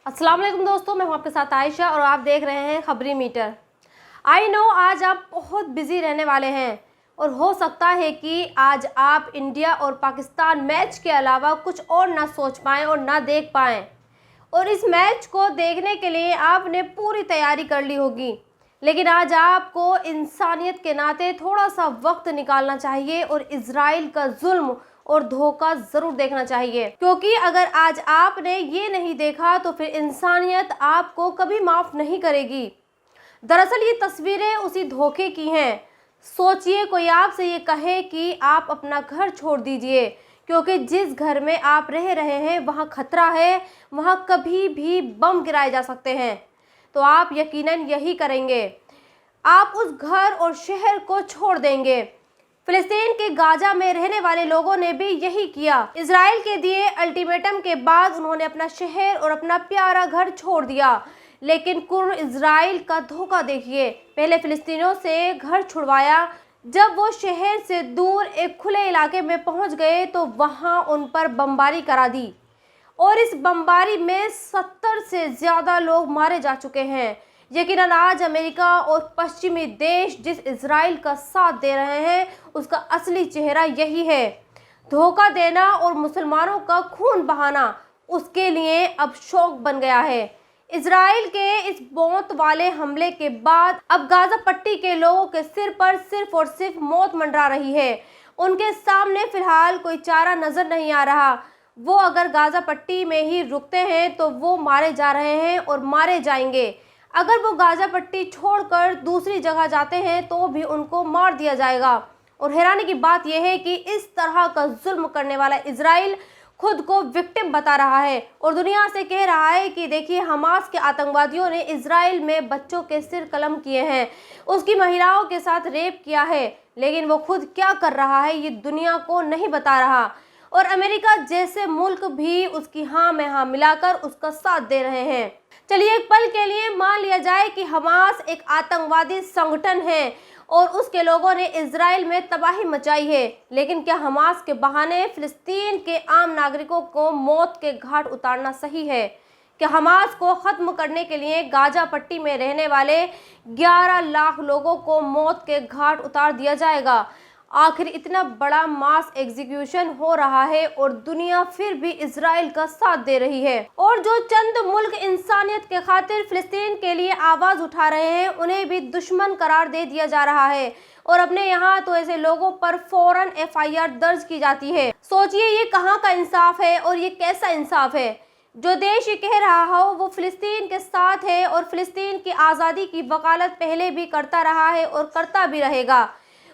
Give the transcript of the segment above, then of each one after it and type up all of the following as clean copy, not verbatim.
अस्सलाम वालेकुम दोस्तों, मैं हूं आपके साथ आयशा और आप देख रहे हैं खबरी मीटर। आई नो आज आप बहुत बिजी रहने वाले हैं और हो सकता है कि आज आप इंडिया और पाकिस्तान मैच के अलावा कुछ और ना सोच पाएँ और ना देख पाएँ। और इस मैच को देखने के लिए आपने पूरी तैयारी कर ली होगी, लेकिन आज आपको इंसानियत के नाते थोड़ा सा वक्त निकालना चाहिए और इजराइल का जुल्म और धोखा ज़रूर देखना चाहिए, क्योंकि अगर आज आपने ये नहीं देखा तो फिर इंसानियत आपको कभी माफ़ नहीं करेगी। दरअसल ये तस्वीरें उसी धोखे की हैं। सोचिए कोई आपसे ये कहे कि आप अपना घर छोड़ दीजिए, क्योंकि जिस घर में आप रह रहे हैं वहाँ खतरा है, वहाँ कभी भी बम गिराए जा सकते हैं, तो आप यकीनन यही करेंगे। आप उस घर और शहर को छोड़ देंगे। फिलिस्तीन के गाजा में रहने वाले लोगों ने भी यही किया। इजराइल के दिए अल्टीमेटम के बाद उन्होंने अपना शहर और अपना प्यारा घर छोड़ दिया, लेकिन कुर्र इजराइल का धोखा देखिए। पहले फिलिस्तीनियों से घर छुड़वाया, जब वो शहर से दूर एक खुले इलाके में पहुंच गए तो वहां उन पर बमबारी करा दी और इस बमबारी में 70 से ज़्यादा लोग मारे जा चुके हैं। यकीनन आज अमेरिका और पश्चिमी देश जिस इजराइल का साथ दे रहे हैं उसका असली चेहरा यही है। धोखा देना और मुसलमानों का खून बहाना उसके लिए अब शौक बन गया है। इजराइल के इस मौत वाले हमले के बाद अब गाजा पट्टी के लोगों के सिर पर सिर्फ और सिर्फ मौत मंडरा रही है। उनके सामने फिलहाल कोई चारा नजर नहीं आ रहा। वो अगर गाजा पट्टी में ही रुकते हैं तो वो मारे जा रहे हैं और मारे जाएंगे। अगर वो गाजा पट्टी छोड़कर दूसरी जगह जाते हैं तो भी उनको मार दिया जाएगा। और हैरानी की बात यह है कि इस तरह का जुल्म करने वाला इजराइल खुद को विक्टिम बता रहा है और दुनिया से कह रहा है कि देखिए, हमास के आतंकवादियों ने इजराइल में बच्चों के सिर कलम किए हैं, उसकी महिलाओं के साथ रेप किया है, लेकिन वो खुद क्या कर रहा है ये दुनिया को नहीं बता रहा। और अमेरिका जैसे मुल्क भी उसकी हाँ में हाँ मिलाकर उसका साथ दे रहे हैं। चलिए एक पल के लिए मान लिया जाए कि हमास एक आतंकवादी संगठन है और उसके लोगों ने इजराइल में तबाही मचाई है, लेकिन क्या हमास के बहाने फिलिस्तीन के आम नागरिकों को मौत के घाट उतारना सही है? क्या हमास को ख़त्म करने के लिए गाजा पट्टी में रहने वाले 11 लाख लोगों को मौत के घाट उतार दिया जाएगा? आखिर इतना बड़ा मास एग्जीक्यूशन हो रहा है और दुनिया फिर भी इजराइल का साथ दे रही है, और जो चंद मुल्क इंसानियत के खातिर फिलिस्तीन के लिए आवाज उठा रहे हैं उन्हें भी दुश्मन करार दे दिया जा रहा है। और अपने यहाँ तो ऐसे लोगों पर फौरन FIR दर्ज की जाती है। सोचिए ये कहाँ का इंसाफ है और ये कैसा इंसाफ है? जो देश ये कह रहा हो वो फिलिस्तीन के साथ है और फिलिस्तीन की आज़ादी की वकालत पहले भी करता रहा है और करता भी रहेगा,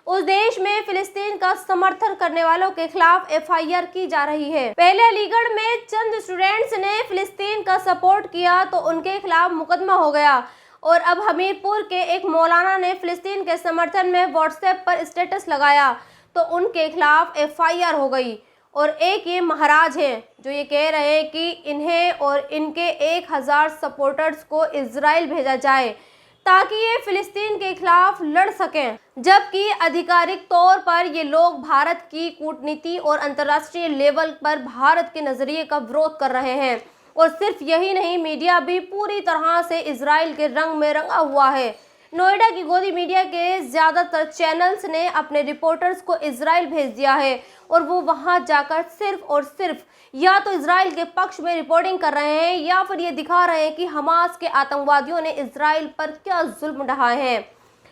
उस देश में फिलिस्तीन का समर्थन करने वालों के खिलाफ FIR की जा रही है। पहले अलीगढ़ में चंद स्टूडेंट्स ने फिलिस्तीन का सपोर्ट किया तो उनके खिलाफ मुकदमा हो गया, और अब हमीरपुर के एक मौलाना ने फिलिस्तीन के समर्थन में व्हाट्सएप पर स्टेटस लगाया तो उनके खिलाफ FIR हो गई। और एक ये महाराज हैं जो ये कह रहे हैं कि इन्हें और इनके 1000 सपोर्टर्स को इजराइल भेजा जाए ताकि ये फिलिस्तीन के खिलाफ लड़ सकें, जबकि आधिकारिक तौर पर ये लोग भारत की कूटनीति और अंतर्राष्ट्रीय लेवल पर भारत के नजरिए का विरोध कर रहे हैं। और सिर्फ यही नहीं, मीडिया भी पूरी तरह से इजराइल के रंग में रंगा हुआ है। नोएडा की गोदी मीडिया के ज़्यादातर चैनल्स ने अपने रिपोर्टर्स को इजराइल भेज दिया है और वो वहां जाकर सिर्फ और सिर्फ या तो इजराइल के पक्ष में रिपोर्टिंग कर रहे हैं या फिर ये दिखा रहे हैं कि हमास के आतंकवादियों ने इजराइल पर क्या जुल्म ढाए हैं।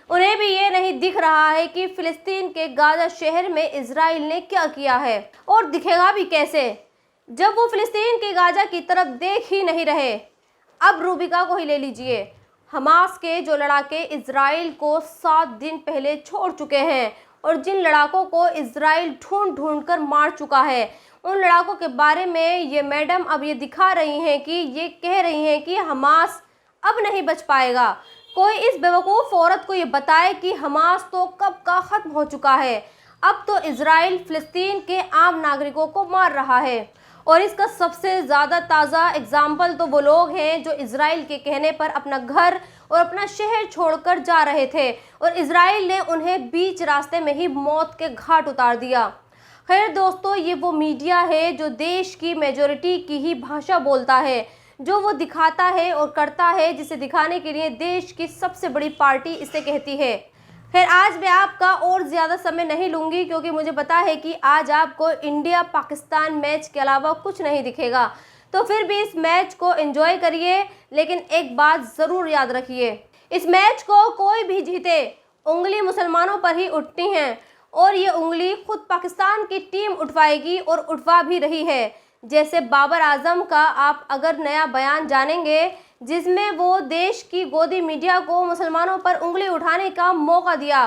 उन्हें भी ये नहीं दिख रहा है कि फिलिस्तीन के गाजा शहर में इजराइल ने क्या किया है, और दिखेगा भी कैसे जब वो फिलिस्तीन के गाजा की तरफ देख ही नहीं रहे। अब रूबिका को ही ले लीजिए। हमास के जो लड़ाके इजराइल को 7 दिन पहले छोड़ चुके हैं और जिन लड़ाकों को इजराइल ढूंढ ढूंढ कर मार चुका है, उन लड़ाकों के बारे में ये मैडम अब ये दिखा रही हैं कि ये कह रही हैं कि हमास अब नहीं बच पाएगा। कोई इस बेवकूफ़ औरत को ये बताए कि हमास तो कब का ख़त्म हो चुका है, अब तो इजराइल फिलिस्तीन के आम नागरिकों को मार रहा है। और इसका सबसे ज़्यादा ताज़ा एग्जाम्पल तो वो लोग हैं जो इजराइल के कहने पर अपना घर और अपना शहर छोड़कर जा रहे थे और इजराइल ने उन्हें बीच रास्ते में ही मौत के घाट उतार दिया। खैर दोस्तों, ये वो मीडिया है जो देश की मेजॉरिटी की ही भाषा बोलता है, जो वो दिखाता है और करता है, जिसे दिखाने के लिए देश की सबसे बड़ी पार्टी इसे कहती है। खैर, आज मैं आपका और ज़्यादा समय नहीं लूँगी क्योंकि मुझे पता है कि आज आपको इंडिया पाकिस्तान मैच के अलावा कुछ नहीं दिखेगा। तो फिर भी इस मैच को एंजॉय करिए, लेकिन एक बात ज़रूर याद रखिए, इस मैच को कोई भी जीते उंगली मुसलमानों पर ही उठती हैं और ये उंगली खुद पाकिस्तान की टीम उठवाएगी और उठवा भी रही है। जैसे बाबर आजम का आप अगर नया बयान जानेंगे, जिसमें वो देश की गोदी मीडिया को मुसलमानों पर उंगली उठाने का मौका दिया,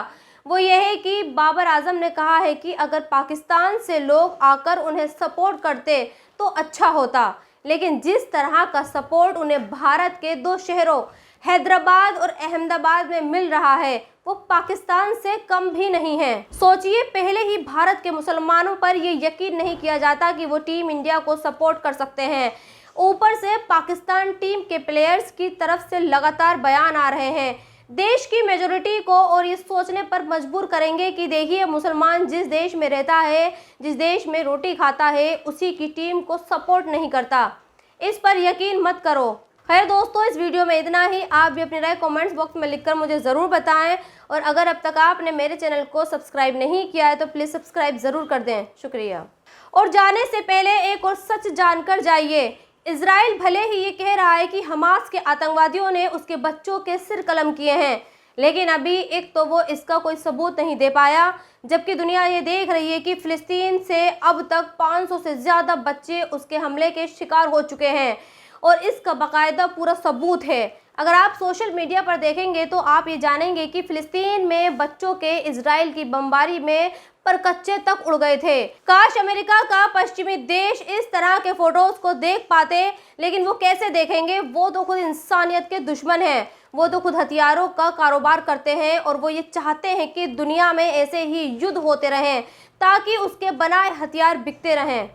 वो ये है कि बाबर आजम ने कहा है कि अगर पाकिस्तान से लोग आकर उन्हें सपोर्ट करते तो अच्छा होता, लेकिन जिस तरह का सपोर्ट उन्हें भारत के 2 शहरों हैदराबाद और अहमदाबाद में मिल रहा है वो पाकिस्तान से कम भी नहीं है। सोचिए, पहले ही भारत के मुसलमानों पर ये यकीन नहीं किया जाता कि वो टीम इंडिया को सपोर्ट कर सकते हैं, ऊपर से पाकिस्तान टीम के प्लेयर्स की तरफ से लगातार बयान आ रहे हैं देश की मेजोरिटी को, और ये सोचने पर मजबूर करेंगे कि देखिए, मुसलमान जिस देश में रहता है, जिस देश में रोटी खाता है, उसी की टीम को सपोर्ट नहीं करता। इस पर यकीन मत करो। खैर दोस्तों, इस वीडियो में इतना ही। आप भी अपनी राय कमेंट्स बॉक्स में लिखकर मुझे ज़रूर बताएं, और अगर अब तक आपने मेरे चैनल को सब्सक्राइब नहीं किया है तो प्लीज़ सब्सक्राइब ज़रूर कर दें। शुक्रिया। और जाने से पहले एक और सच जानकर जाइए। इजराइल भले ही ये कह रहा है कि हमास के आतंकवादियों ने उसके बच्चों के सिर कलम किए हैं, लेकिन अभी एक तो वो इसका कोई सबूत नहीं दे पाया, जबकि दुनिया ये देख रही है कि फ़िलिस्तीन से अब तक 500 से ज़्यादा बच्चे उसके हमले के शिकार हो चुके हैं, और इसका बाकायदा पूरा सबूत है। अगर आप सोशल मीडिया पर देखेंगे तो आप ये जानेंगे कि फ़िलिस्तीन में बच्चों के इजराइल की बमबारी में परकच्चे तक उड़ गए थे। काश अमेरिका का पश्चिमी देश इस तरह के फोटोज को देख पाते, लेकिन वो कैसे देखेंगे? वो तो खुद इंसानियत के दुश्मन हैं, वो तो खुद हथियारों का कारोबार करते हैं, और वो ये चाहते हैं कि दुनिया में ऐसे ही युद्ध होते रहें ताकि उसके बनाए हथियार बिकते रहें।